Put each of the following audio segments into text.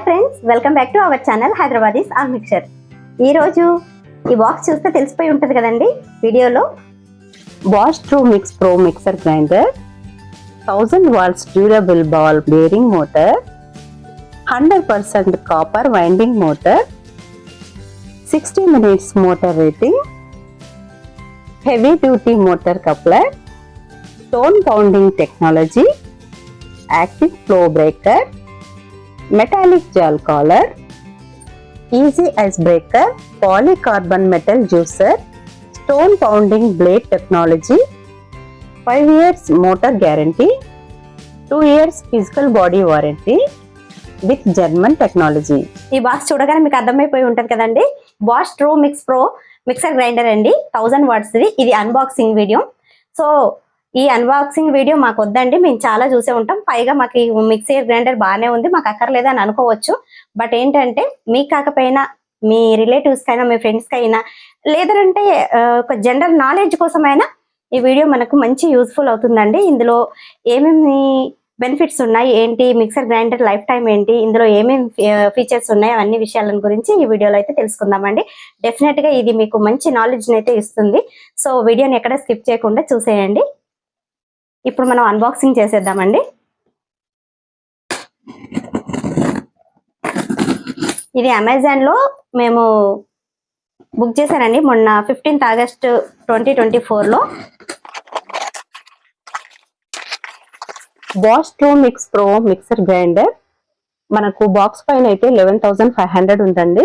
Friends, welcome back to our channel Hyderabadis all mixture. ఈరోజు ఈ box చూస్తే తెలిసిపోయి ఉంటుంది కదండి వీడియోలో. Bosch TrueMix Pro mixer grinder, 1000 watts durable ball bearing motor, 100% copper winding motor, 60 minutes motor rating, heavy duty motor coupler, stone pounding technology, active flow breaker, metallic jawl collar, easy ice breaker, polycarbon metal juicer, stone pounding blade technology, 5 years motor guarantee, 2 years physical body warranty with German technology. ఈ box చూడగానే మీకు అర్థమైపోయి ఉంటుంది కదండి. Bosch TrueMix Pro mixer grinder అండి, 1000 watts. ఇది unboxing video. So ఈ unboxing video మాకు వద్దండి, మేము చాలా చూసే ఉంటాం. పైగా మాకు ఈ మిక్సర్ గ్రైండర్ బాగానే ఉంది, మాకు అక్కర్లేదు అని అనుకోవచ్చు. బట్ ఏంటంటే మీకు కాకపోయినా మీ రిలేటివ్స్ కైనా మీ ఫ్రెండ్స్ కైనా లేదంటే ఒక జనరల్ నాలెడ్జ్ కోసమైనా ఈ వీడియో మనకు మంచి యూస్ఫుల్ అవుతుందండి. ఇందులో ఏమేమి బెనిఫిట్స్ ఉన్నాయి, ఏంటి మిక్సర్ గ్రైండర్ లైఫ్ టైం ఏంటి, ఇందులో ఏమేమి ఫీచర్స్ ఉన్నాయి, అన్ని విషయాల గురించి ఈ వీడియోలో అయితే తెలుసుకుందామండి. డెఫినెట్ గా ఇది మీకు మంచి నాలెడ్జ్ అయితే ఇస్తుంది. సో వీడియోని ఎక్కడ స్కిప్ చేయకుండా చూసేయండి. ఇప్పుడు మనం అన్బాక్సింగ్ చేసేద్దామండి. ఇది అమెజాన్ లో మేము బుక్ చేశానండి మొన్న 15th ఆగస్ట్ 2024 లో. Bosch TrueMix Pro mixer grinder మనకు బాక్స్ పైన అయితే 11,500 ఉందండి.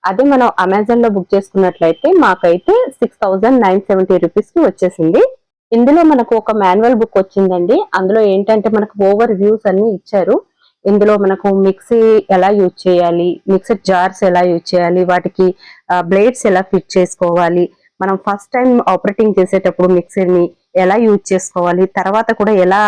అదే మనం అమెజాన్ లో బుక్ చేసుకున్నట్లయితే మాకైతే 6,970 రూపీస్ కి వచ్చేసింది. ఇందులో మనకు ఒక మాన్యువల్ బుక్ వచ్చిందండి. అందులో ఏంటంటే మనకు ఓవర్ వ్యూస్ అన్ని ఇచ్చారు. ఇందులో మనకు మిక్సీ ఎలా యూజ్ చేయాలి, మిక్సర్ జార్స్ ఎలా యూజ్ చేయాలి, వాటికి బ్లేడ్స్ ఎలా ఫిట్ చేసుకోవాలి, మనం ఫస్ట్ టైం ఆపరేటింగ్ చేసేటప్పుడు మిక్సీని ఎలా యూజ్ చేసుకోవాలి, తర్వాత కూడా ఎలా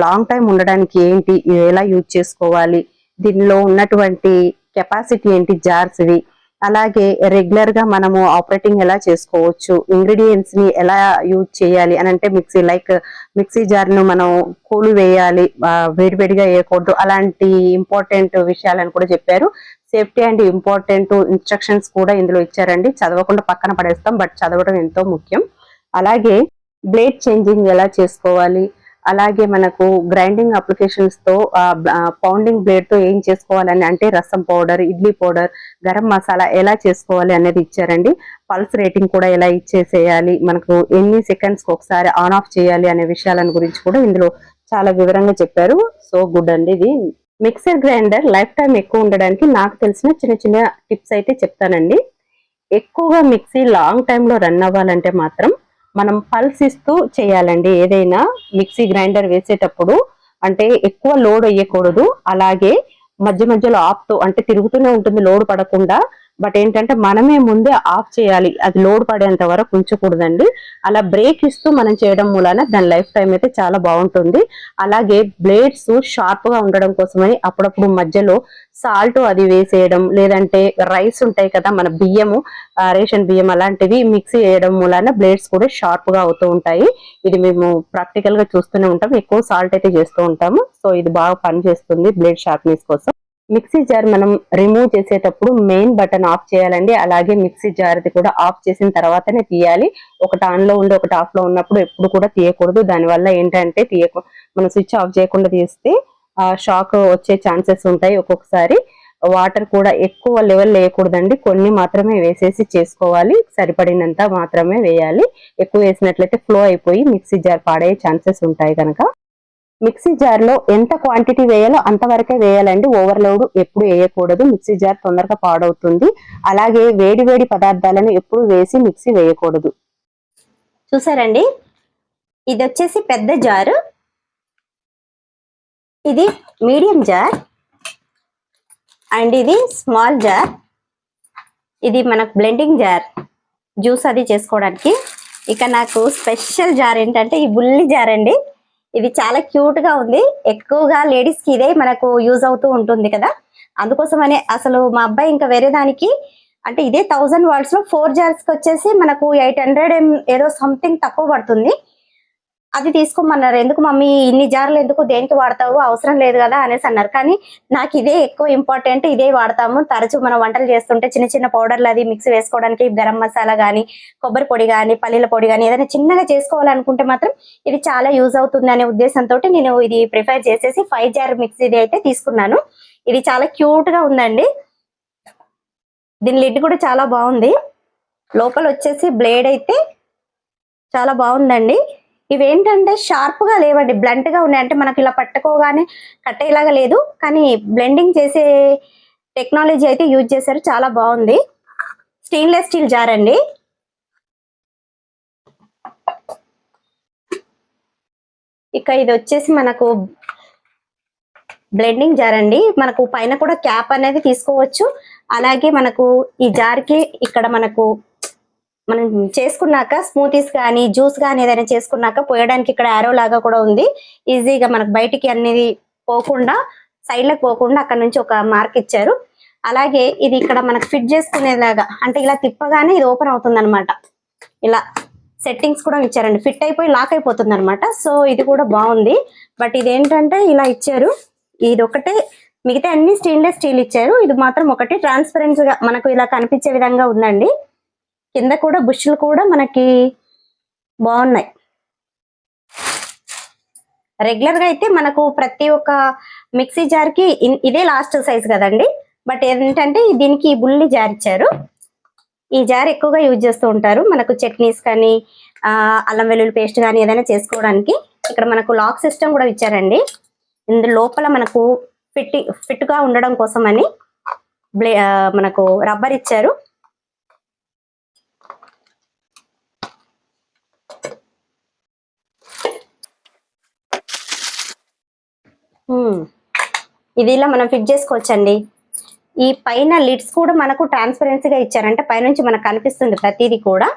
లాంగ్ టైం ఉండడానికి ఏంటి ఎలా యూజ్ చేసుకోవాలి, దీనిలో ఉన్నటువంటి కెపాసిటీ ఏంటి జార్స్వి, అలాగే రెగ్యులర్ గా మనము ఆపరేటింగ్ ఎలా చేసుకోవచ్చు, ఇంగ్రీడియంట్స్ ని ఎలా యూజ్ చేయాలి అని అంటే మిక్సీ జార్ ను మనం కూలి వేయాలి, వేడివేడిగా వేయకూడదు, అలాంటి ఇంపార్టెంట్ విషయాలను కూడా చెప్పారు. సేఫ్టీ అండ్ ఇంపార్టెంట్ ఇన్స్ట్రక్షన్స్ కూడా ఇందులో ఇచ్చారండి. చదవకుండా పక్కన పడేస్తాం, బట్ చదవడం ఎంతో ముఖ్యం. అలాగే బ్లేడ్ చేంజింగ్ ఎలా చేసుకోవాలి, అలాగే మనకు గ్రైండింగ్ అప్లికేషన్స్ తో పౌండింగ్ బ్లేడ్ తో ఏం చేసుకోవాలని అంటే రసం పౌడర్, ఇడ్లీ పౌడర్, గరం మసాలా ఎలా చేసుకోవాలి అనేది ఇచ్చారండి. పల్స్ రేటింగ్ కూడా ఎలా ఇచ్చేసేయాలి, మనకు ఎన్ని సెకండ్స్ ఒకసారి ఆన్ ఆఫ్ చేయాలి అనే విషయాలను గురించి కూడా ఇందులో చాలా వివరంగా చెప్పారు. సో గుడ్ అండి. ఇది మిక్సర్ గ్రైండర్ లైఫ్ టైం ఎక్కువ ఉండడానికి నాకు తెలిసిన చిన్న చిన్న టిప్స్ అయితే చెప్తానండి. ఎక్కువగా మిక్సీ లాంగ్ టైమ్ లో రన్ అవ్వాలంటే మాత్రం మనం పల్స్ ఇస్తూ చేయాలండి. ఏదైనా మిక్సీ గ్రైండర్ వేసేటప్పుడు అంటే ఎక్కువ లోడ్ అయ్యకూడదు. అలాగే మధ్య మధ్యలో ఆఫ్తో అంటే తిరుగుతూనే ఉంటుంది లోడ్ పడకుండా. బట్ ఏంటంటే మనమే ముందే ఆఫ్ చేయాలి, అది లోడ్ పడేంత వరకు ఉంచకూడదండి. అలా బ్రేక్ ఇస్తూ మనం చేయడం మూలాన దాని లైఫ్ టైం అయితే చాలా బాగుంటుంది. అలాగే బ్లేడ్స్ షార్ప్ గా ఉండడం కోసమని అప్పుడప్పుడు మధ్యలో సాల్ట్ అది వేసేయడం, లేదంటే రైస్ ఉంటాయి కదా మన బియ్యము, రేషన్ బియ్యం, అలాంటివి మిక్సీ వేయడం మూలాన బ్లేడ్స్ కూడా షార్ప్ గా అవుతూ ఉంటాయి. ఇది మేము ప్రాక్టికల్ గా చూస్తూనే ఉంటాం. ఎక్కువ సాల్ట్ అయితే చేస్తూ ఉంటాము. సో ఇది బాగా పనిచేస్తుంది బ్లేడ్ షార్ప్నెస్ కోసం. మిక్సీ జార్ మనం రిమూవ్ చేసేటప్పుడు మెయిన్ బటన్ ఆఫ్ చేయాలండి. అలాగే మిక్సీ జార్ది కూడా ఆఫ్ చేసిన తర్వాతనే తీయాలి. ఒకటి ఆన్ లో ఉండి ఒకటి ఆఫ్ లో ఉన్నప్పుడు ఎప్పుడు కూడా తీయకూడదు. దానివల్ల ఏంటంటే మనం స్విచ్ ఆఫ్ చేయకుండా తీస్తే షాక్ వచ్చే ఛాన్సెస్ ఉంటాయి. ఒక్కొక్కసారి వాటర్ కూడా ఎక్కువ లెవెల్ వేయకూడదండి, కొన్ని మాత్రమే వేసేసి చేసుకోవాలి. సరిపడినంత మాత్రమే వేయాలి. ఎక్కువ వేసినట్లయితే ఫ్లో అయిపోయి మిక్సీ జార్ పాడే ఛాన్సెస్ ఉంటాయి కనుక మిక్సీ జార్ లో ఎంత క్వాంటిటీ వేయాలో అంతవరకే వేయాలండి. ఓవర్లోడ్ ఎప్పుడు వేయకూడదు, మిక్సీ జార్ తొందరగా పాడవుతుంది. అలాగే వేడి వేడి పదార్థాలను ఎప్పుడు వేసి మిక్సీ వేయకూడదు. చూసారండి, ఇది వచ్చేసి పెద్ద జారు, ఇది మీడియం జార్, అండ్ ఇది స్మాల్ జార్. ఇది మనకు బ్లెండింగ్ జార్, జ్యూస్ అది చేసుకోవడానికి. ఇక నాకు స్పెషల్ జార్ ఏంటంటే ఈ బుల్లి జార్ అండి. ఇది చాలా క్యూట్ గా ఉంది. ఎక్కువగా లేడీస్ కి ఇదే మనకు యూజ్ అవుతూ ఉంటుంది కదా, అందుకోసమనే అసలు మా అబ్బాయి ఇంకా వేరే దానికి అంటే ఇదే 1000 వాట్స్ లో 4 జార్స్ కి వచ్చేసి మనకు 800 ఏదో సంథింగ్ తక్కువ పడుతుంది. అది తీసుకోమన్నారు. ఎందుకు మమ్మీ ఇన్ని జార్లు ఎందుకు, దేనికి వాడతావు, అవసరం లేదు కదా అనేసి అన్నారు. కానీ నాకు ఇదే ఎక్కువ ఇంపార్టెంట్, ఇదే వాడతాము. తరచూ మనం వంటలు చేస్తుంటే చిన్న చిన్న పౌడర్లు అది మిక్స్ వేసుకోవడానికి, గరం మసాలా కానీ, కొబ్బరి పొడి కానీ, పల్లీల పొడి కానీ ఏదైనా చిన్నగా చేసుకోవాలనుకుంటే మాత్రం ఇది చాలా యూజ్ అవుతుంది అనే ఉద్దేశంతో నేను ఇది ప్రిఫర్ చేసేసి 5 జార్ మిక్స్ ఇది అయితే తీసుకున్నాను. ఇది చాలా క్యూట్ గా ఉందండి. దీని లిడ్ కూడా చాలా బాగుంది. లోపల వచ్చేసి బ్లేడ్ అయితే చాలా బాగుందండి. ఇవేంటంటే షార్ప్ గా లేవండి, బ్లంట్ గా ఉన్నాయి. అంటే మనకి ఇలా పట్టుకోగానే కట్టేలాగా లేదు, కానీ బ్లెండింగ్ చేసే టెక్నాలజీ అయితే యూజ్ చేశారు. చాలా బాగుంది. స్టెయిన్లెస్ స్టీల్ జార్ అండి. ఇక ఇది వచ్చేసి మనకు బ్లెండింగ్ జార్ అండి. మనకు పైన కూడా క్యాప్ అనేది తీసుకోవచ్చు. అలాగే మనకు ఈ జార్ కి ఇక్కడ మనకు మనం చేసుకున్నాక స్మూతీస్ కానీ జ్యూస్ కానీ ఏదైనా చేసుకున్నాక పోయడానికి ఇక్కడ ఆరో లాగా కూడా ఉంది. ఈజీగా మనకు బయటికి అనేది పోకుండా, సైడ్లకు పోకుండా అక్కడ నుంచి ఒక మార్క్ ఇచ్చారు. అలాగే ఇది ఇక్కడ మనకు ఫిట్ చేసుకునేలాగా, అంటే ఇలా తిప్పగానే ఇది ఓపెన్ అవుతుంది అనమాట. ఇలా సెట్టింగ్స్ కూడా ఇచ్చారండి, ఫిట్ అయిపోయి లాక్ అయిపోతుంది అనమాట. సో ఇది కూడా బాగుంది. బట్ ఇదేంటంటే ఇలా ఇచ్చారు. ఇది ఒకటే, మిగతా అన్ని స్టెయిన్లెస్ స్టీల్ ఇచ్చారు. ఇది మాత్రం ఒకటి ట్రాన్స్పరెన్స్ గా మనకు ఇలా కనిపించే విధంగా ఉందండి. కింద కూడా బుష్లు కూడా మనకి బాగున్నాయి. రెగ్యులర్ గా అయితే మనకు ప్రతి ఒక్క మిక్సీ జార్ కి ఇదే లాస్ట్ సైజ్ కదండి. బట్ ఏంటంటే దీనికి ఈ బుల్లి జార్ ఇచ్చారు. ఈ జార్ ఎక్కువగా యూజ్ చేస్తూ ఉంటారు మనకు చట్నీస్ కానీ, అల్లం వెల్లుల్లి పేస్ట్ కానీ ఏదైనా చేసుకోవడానికి. ఇక్కడ మనకు లాక్ సిస్టమ్ కూడా ఇచ్చారండి. ఇందులో లోపల మనకు ఫిట్ గా ఉండడం కోసం అని మనకు రబ్బర్ ఇచ్చారు. ఇది ఇలా మనం ఫిట్ చేసుకోవచ్చండి. ఈ పైన లిడ్స్ కూడా మనకు ట్రాన్స్పరెన్సీగా ఇచ్చారంటే పైనుంచి మనకు కనిపిస్తుంది ప్రతిదీ కూడా.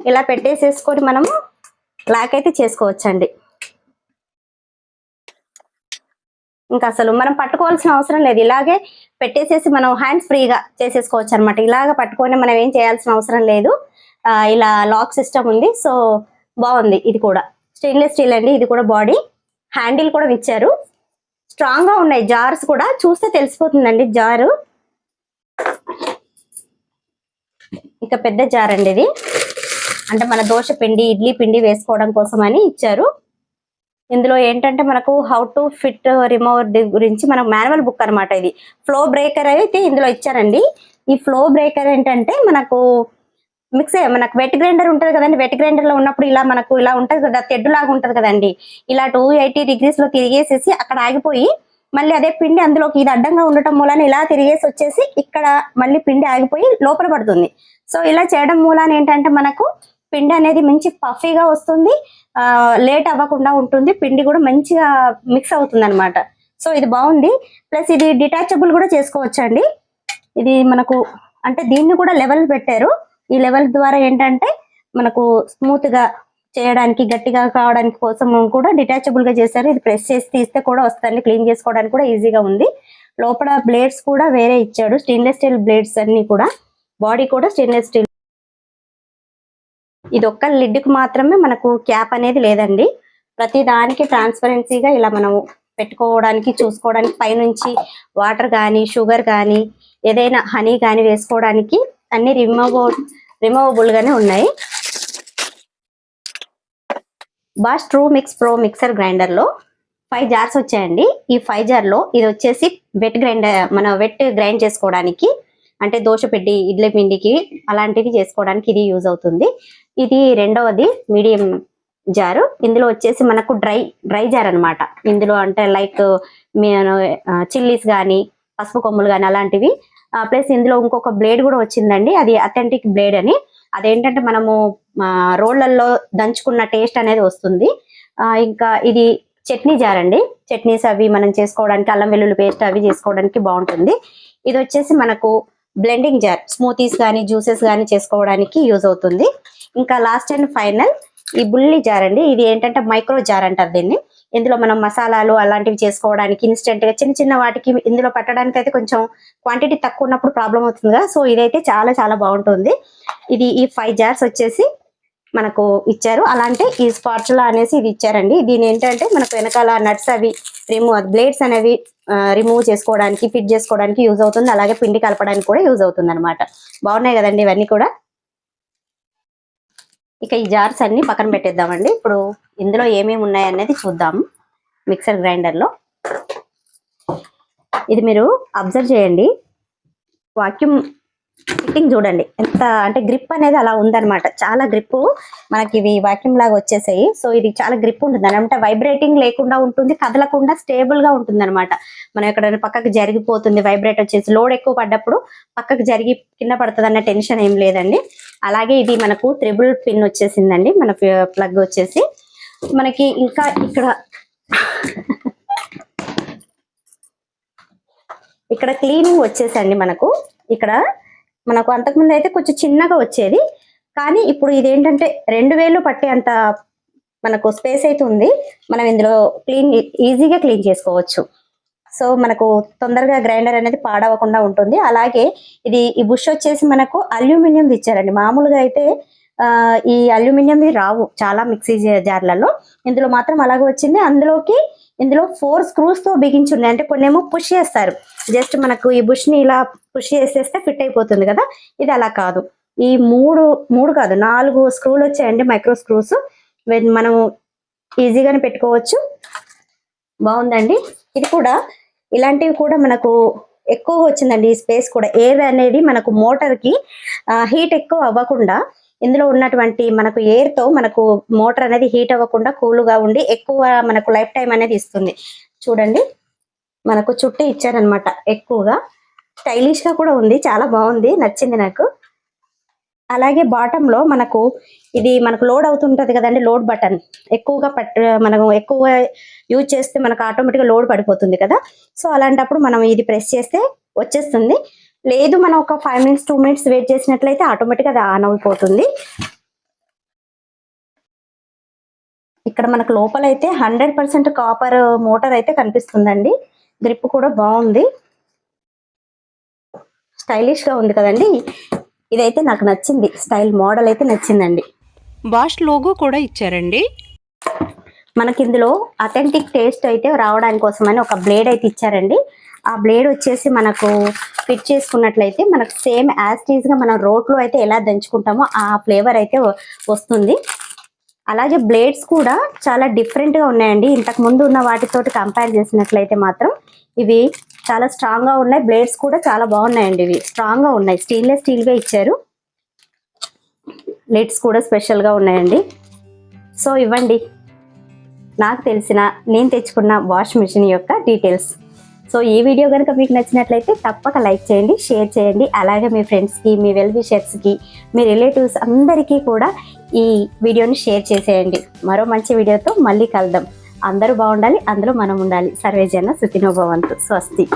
ఇలా పెట్టేసేసుకొని మనము లాక్ అయితే చేసుకోవచ్చండి. ఇంకా అసలు మనం పట్టుకోవాల్సిన అవసరం లేదు, ఇలాగే పెట్టేసేసి మనం హ్యాండ్స్ ఫ్రీగా చేసేసుకోవచ్చు అనమాట. ఇలాగ పట్టుకొని మనం ఏం చేయాల్సిన అవసరం లేదు. ఇలా లాక్ సిస్టమ్ ఉంది. సో బాగుంది. ఇది కూడా స్టెయిన్లెస్ స్టీల్ అండి. ఇది కూడా బాడీ హ్యాండిల్ కూడా ఇచ్చారు. స్ట్రాంగ్ గా ఉన్నాయి జార్స్ కూడా, చూస్తే తెలిసిపోతుందండి జారు. ఇక పెద్ద జార్ అండి ఇది, అంటే మన దోశ పిండి, ఇడ్లీ పిండి వేసుకోవడం కోసం అని ఇచ్చారు. ఇందులో ఏంటంటే మనకు హౌ టు ఫిట్ రిమూవర్ గురించి మనకు మాన్యువల్ బుక్ అనమాట. ఇది ఫ్లో బ్రేకర్ అయితే ఇందులో ఇచ్చారండి. ఈ ఫ్లో బ్రేకర్ ఏంటంటే మనకు మనకు వెట్ గ్రైండర్ ఉంటుంది కదండి. వెట్ గ్రైండర్ లో ఉన్నప్పుడు ఇలా మనకు ఇలా ఉంటది కదా, తెడ్డు లాగా ఉంటది కదండి. ఇలా 280 degrees లో తిరిగేసేసి అక్కడ ఆగిపోయి మళ్ళీ అదే పిండి అందులోకి ఇది అడ్డంగా ఉండటం మూలాన ఇలా తిరిగేసి వచ్చేసి ఇక్కడ మళ్ళీ పిండి ఆగిపోయి లోపల పడుతుంది. సో ఇలా చేయడం మూలాన ఏంటంటే మనకు పిండి అనేది మంచి పఫీగా వస్తుంది, లేట్ అవ్వకుండా ఉంటుంది, పిండి కూడా మంచిగా మిక్స్ అవుతుంది అనమాట. సో ఇది బాగుంది. ప్లస్ ఇది డిటాచబుల్ కూడా చేసుకోవచ్చు అండి. ఇది మనకు అంటే దీన్ని కూడా లెవెల్ పెట్టారు. ఈ లెవెల్ ద్వారా ఏంటంటే మనకు స్మూత్ గా చేయడానికి, గట్టిగా కావడానికి కోసం కూడా డిటాచబుల్ గా చేశారు. ఇది ప్రెస్ చేసి తీస్తే కూడా వస్తుంది, క్లీన్ చేసుకోవడానికి కూడా ఈజీగా ఉంది. లోపల బ్లేడ్స్ కూడా వేరే ఇచ్చాడు, స్టెయిన్లెస్ స్టీల్ బ్లేడ్స్ అన్ని కూడా. బాడీ కూడా స్టెయిన్లెస్ స్టీల్. ఇది ఒక్క లిడ్ కు మాత్రమే మనకు క్యాప్ అనేది లేదండి. ప్రతి దానికి ట్రాన్స్పరెన్సీగా ఇలా మనం పెట్టుకోవడానికి, చూసుకోవడానికి, పైనుంచి వాటర్ కానీ, షుగర్ కానీ, ఏదైనా హనీ కానీ వేసుకోవడానికి అన్ని రిమూవబుల్ గానే ఉన్నాయి. Bosch true mix pro mixer grinder లో 5 జార్స్ వచ్చాయండి. ఈ 5 జార్ లో ఇది వచ్చేసి వెట్ గ్రైండర్, మన వెట్ గ్రైండ్ చేసుకోవడానికి, అంటే దోశ పిండి, ఇడ్లీ పిండికి అలాంటివి చేసుకోవడానికి ఇది యూజ్ అవుతుంది. ఇది రెండవది మీడియం జారు. ఇందులో వచ్చేసి మనకు డ్రై జార్ అనమాట. ఇందులో అంటే లైక్ చిల్లీస్ కానీ, పసుపు కొమ్ములు కానీ అలాంటివి. ప్లస్ ఇందులో ఇంకొక బ్లేడ్ కూడా వచ్చిందండి, అది అథెంటిక్ బ్లేడ్ అని. అదేంటంటే మనము రోళ్లలో దంచుకున్న టేస్ట్ అనేది వస్తుంది. ఇంకా ఇది చట్నీ జార్ అండి. చట్నీస్ అవి మనం చేసుకోవడానికి, అల్లం వెల్లుల్లి పేస్ట్ అవి చేసుకోవడానికి బాగుంటుంది. ఇది వచ్చేసి మనకు బ్లెండింగ్ జార్, స్మూతీస్ కానీ, జ్యూసెస్ కానీ చేసుకోవడానికి యూజ్ అవుతుంది. ఇంకా లాస్ట్ అండ్ ఫైనల్ ఈ బుల్లి జార్ అండి. ఇది ఏంటంటే మైక్రో జార్ అంటారు దీన్ని. ఇందులో మనం మసాలాలు అలాంటివి చేసుకోవడానికి, ఇన్స్టెంట్ గా చిన్న చిన్న వాటికి ఇందులో పట్టడానికి అయితే కొంచెం క్వాంటిటీ తక్కువ ఉన్నప్పుడు ప్రాబ్లం అవుతుంది కదా. సో ఇదైతే చాలా చాలా బాగుంటుంది. ఇది ఈ 5 జార్స్ వచ్చేసి మనకు ఇచ్చారు. అలాంటి ఈ స్పాచులా అనేసి ఇది ఇచ్చారండి. దీని ఏంటంటే మనకు వెనకాల నట్స్ అవి బ్లేడ్స్ అనేవి రిమూవ్ చేసుకోవడానికి, ఫిట్ చేసుకోవడానికి యూజ్ అవుతుంది. అలాగే పిండి కలపడానికి కూడా యూజ్ అవుతుంది అనమాట. బాగున్నాయి కదండి ఇవన్నీ కూడా. ఇక ఈ జార్స్ అన్ని పక్కన పెట్టేద్దామండి. ఇప్పుడు ఇందులో ఏమేమి ఉన్నాయి అనేది చూద్దాము. మిక్సర్ గ్రైండర్ లో ఇది మీరు అబ్జర్వ్ చేయండి. వాక్యూమ్ ఫిట్టింగ్ చూడండి ఎంత అంటే గ్రిప్ అనేది అలా ఉందన్నమాట. చాలా గ్రిప్ మనకి ఇవి వాక్యూమ్ లాగా వచ్చేసాయి. సో ఇది చాలా గ్రిప్ ఉంటుంది అంటే వైబ్రేటింగ్ లేకుండా ఉంటుంది, కదలకుండా స్టేబుల్ గా ఉంటుంది అనమాట. మనం ఎక్కడైనా పక్కకు జరిగిపోతుంది, వైబ్రేట్ వచ్చేసి లోడ్ ఎక్కువ పడ్డప్పుడు పక్కకు జరిగి కింద పడుతుంది అన్న టెన్షన్ ఏం లేదండి. అలాగే ఇది మనకు 3 పిన్ వచ్చేసిందండి. మన ప్లగ్ వచ్చేసి మనకి ఇంకా ఇక్కడ క్లీనింగ్ వచ్చేసండి. మనకు అంతకుముందు అయితే కొంచెం చిన్నగా వచ్చేది, కానీ ఇప్పుడు ఇదేంటంటే 2000 పట్టే అంత మనకు స్పేస్ అయితే ఉంది. మనం ఇందులో ఈజీగా క్లీన్ చేసుకోవచ్చు. సో మనకు తొందరగా గ్రైండర్ అనేది పాడవకుండా ఉంటుంది. అలాగే ఈ బుష్ వచ్చేసి మనకు అల్యూమినియం ఇచ్చారండి. మామూలుగా అయితే ఈ అల్యూమినియం రావు చాలా మిక్సీ జార్లలో, ఇందులో మాత్రం అలాగే వచ్చింది. ఇందులో 4 స్క్రూస్ తో బిగించి ఉన్నాయి. అంటే కొన్ని ఏమో పుష్ చేస్తారు, జస్ట్ మనకు ఈ బుష్ ని ఇలా పుష్ చేసేస్తే ఫిట్ అయిపోతుంది కదా. ఇది అలా కాదు. ఈ మూడు కాదు 4 స్క్రూలు వచ్చాయండి, మైక్రో స్క్రూస్. మనం ఈజీగానే పెట్టుకోవచ్చు. బాగుందండి. ఇది కూడా ఇలాంటివి కూడా మనకు ఎక్కువగా వచ్చిందండి. ఈ స్పేస్ కూడా ఎయిర్ అనేది మనకు మోటార్ కి హీట్ ఎక్కువ అవ్వకుండా, ఇందులో ఉన్నటువంటి మనకు ఎయిర్ తో మనకు మోటార్ అనేది హీట్ అవ్వకుండా కూల్గా ఉండి ఎక్కువ మనకు లైఫ్ టైం అనేది ఇస్తుంది. చూడండి మనకు చుట్టూ ఇచ్చారనమాట. ఎక్కువగా స్టైలిష్ గా కూడా ఉంది, చాలా బాగుంది, నచ్చింది నాకు. అలాగే బాటమ్ లో మనకు లోడ్ అవుతుంటది కదండి, లోడ్ బటన్ ఎక్కువగా మనం ఎక్కువ యూజ్ చేస్తే మనకు ఆటోమేటిక్ గా లోడ్ పడిపోతుంది కదా. సో అలాంటప్పుడు మనం ఇది ప్రెస్ చేస్తే వచ్చేస్తుంది. లేదు మనం ఒక 5 minutes 2 minutes వెయిట్ చేసినట్లయితే ఆటోమేటిక్ అది ఆన్ అయిపోతుంది. ఇక్కడ మనకు లోపలైతే 100% కాపర్ మోటార్ అయితే కనిపిస్తుందండి. గ్రిప్ కూడా బాగుంది, స్టైలిష్ గా ఉంది కదండి. ఇదైతే నాకు నచ్చింది, స్టైల్ మోడల్ అయితే నచ్చిందండి. బాష్ లోగో కూడా ఇచ్చారండి. మనకి ఇందులో అథెంటిక్ టేస్ట్ అయితే రావడానికి కోసమని ఒక బ్లేడ్ అయితే ఇచ్చారండి. ఆ బ్లేడ్ వచ్చేసి మనకు ఫిట్ చేసుకున్నట్లయితే మనకు సేమ్ యాజ్ గా మనం రోట్లో అయితే ఎలా దంచుకుంటామో ఆ ఫ్లేవర్ అయితే వస్తుంది. అలాగే బ్లేడ్స్ కూడా చాలా డిఫరెంట్ గా ఉన్నాయండి. ఇంతకు ముందు ఉన్న వాటితోటి కంపేర్ చేసినట్లయితే మాత్రం ఇవి చాలా స్ట్రాంగ్ గా ఉన్నాయి. బ్లేడ్స్ కూడా చాలా బాగున్నాయండి, ఇవి స్ట్రాంగ్ గా ఉన్నాయి. స్టెయిన్లెస్ స్టీల్ గా ఇచ్చారు. లిడ్స్ కూడా స్పెషల్ గా ఉన్నాయండి. సో ఇవ్వండి నాకు నేను తెచ్చుకున్న వాష్ మిషన్ యొక్క డీటెయిల్స్. సో ఈ వీడియో కనుక మీకు నచ్చినట్లయితే తప్పక లైక్ చేయండి, షేర్ చేయండి. అలాగే మీ ఫ్రెండ్స్కి, మీ వెల్ విషర్స్కి, మీ రిలేటివ్స్ అందరికీ కూడా ఈ వీడియోని షేర్ చేసేయండి. మరో మంచి వీడియోతో మళ్ళీ కలుద్దాం. అందరూ బాగుండాలి, అందులో మనం ఉండాలి. సర్వే జన సుఖినో భవంతు. స్వస్తి.